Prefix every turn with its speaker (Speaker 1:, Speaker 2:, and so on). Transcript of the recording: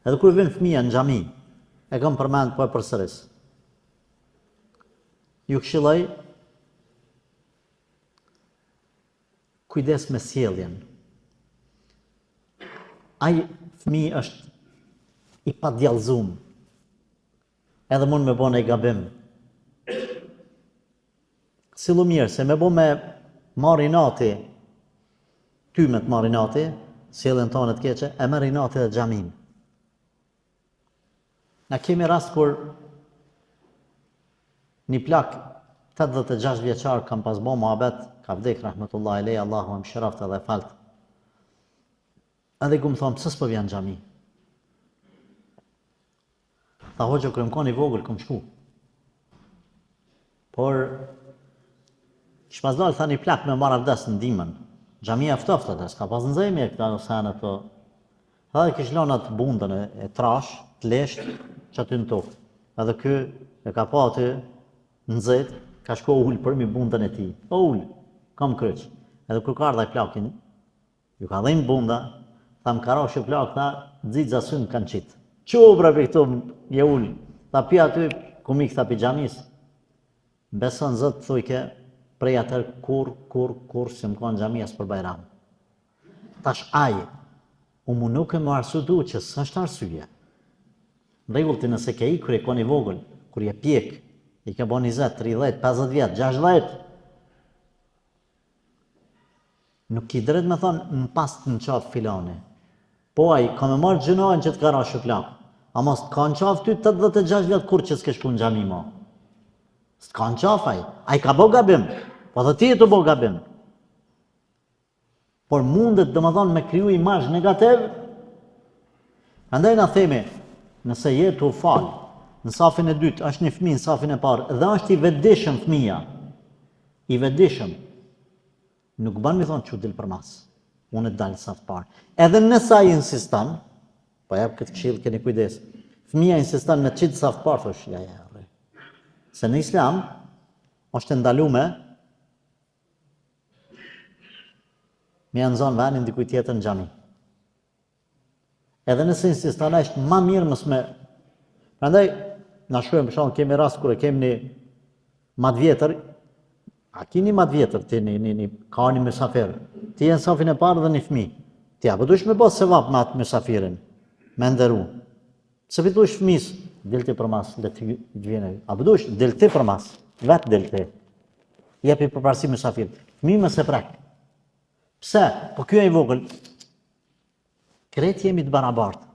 Speaker 1: Edhe kur vjen fëmia në xhami, e kam përmend po e përsëris. Ju këshilloj kujdes me sjelljen. Ai fëmijë është i padjallëzuar. Edhe mund me bënë gabim. Sillu mirë, se me bo me marri nati, ty me të marri nati, sjelljen tonë të keqe, e merri nati dhe xhamin. Na kemi rast kur një plak 86 vjeçar kam pas bo muhabet, ka vdek rahmetullahi alej, Allahu më mëshiroft edhe falt. Edhe ku më thonë, pse s'po vjen xhami? Tha hoxha, kur më kon i vogël, kom shku. Por, kish pas dalë, tha një plak me marrë avdes në dimën. Xhamia ftoftë atë, s'ka pas nxemje këta sene të. Tha dhe kish lënë atë bundën e trash, të lesht, që aty në tokë. Edhe ky e ka pa aty nxet, ka shku ul për mi bundën e tij. O ul, kam kryq. Edhe kur ka ardha i plakin, ju ka dhënë bunda, tha më karosh i plak, tha, xixa syn kanë qit. Qobra për këtu je ul. Tha pi aty ku mi këta pijamis. Beson Zot thujke, prej atër kur si më konë xhamia për Bajram. Tash aje, mu nuk e më arsudu që s'është arsye. Në rregull ti nëse ke kur e koni vogël, kur je pjek, i ke bon 20, 30, 50 vjet, 60, nuk i drejt me thonë në pas të në qafë filani. Po ai, ka me marrë gjënojnë që të ka ra shuplak. A mos të ka në qafë ty 86 vjet kur që s'ke shku në xhami mo. S'ka në qafë ai ka bo gabim, po dhe ti e të bo gabim. Por mundet dhe më thonë me kriju imazh negativ, andaj na themi, nëse je të u falë, në safin e dytë, është një fëmijë në safin e parë, dhe është i vetëdijshëm fëmija, i vetëdijshëm, nuk ban mi thonë që dil për mas, unë e dalë safë parë. Edhe nëse ai insiston, po jep këtë këshill, keni kujdes, fëmija insiston me qitë safë parë, thosh, ja, se në Islam, është ndalume, me janë zonë venin dikuj tjetër në xhami. Edhe nëse insiston është ma mirë mësme. Prandaj, na shkruajmë për shkak kemi rast kur e kemi një madhvjetër, a keni madhvjetër ti ka një mysafir. Ti je në safin e parë dhe një fëmijë. Ti apo duhesh me bë sevap me atë mysafirin, me nderu. Se ti duhesh fëmis, del ti për mas, le të vjen. Apo duhesh del ti për mas, vetë del ti. Jepi përparësi mysafirit. Fëmijë më se prak. Pse? Po ky ai vogël. Krejt jemi të barabartë.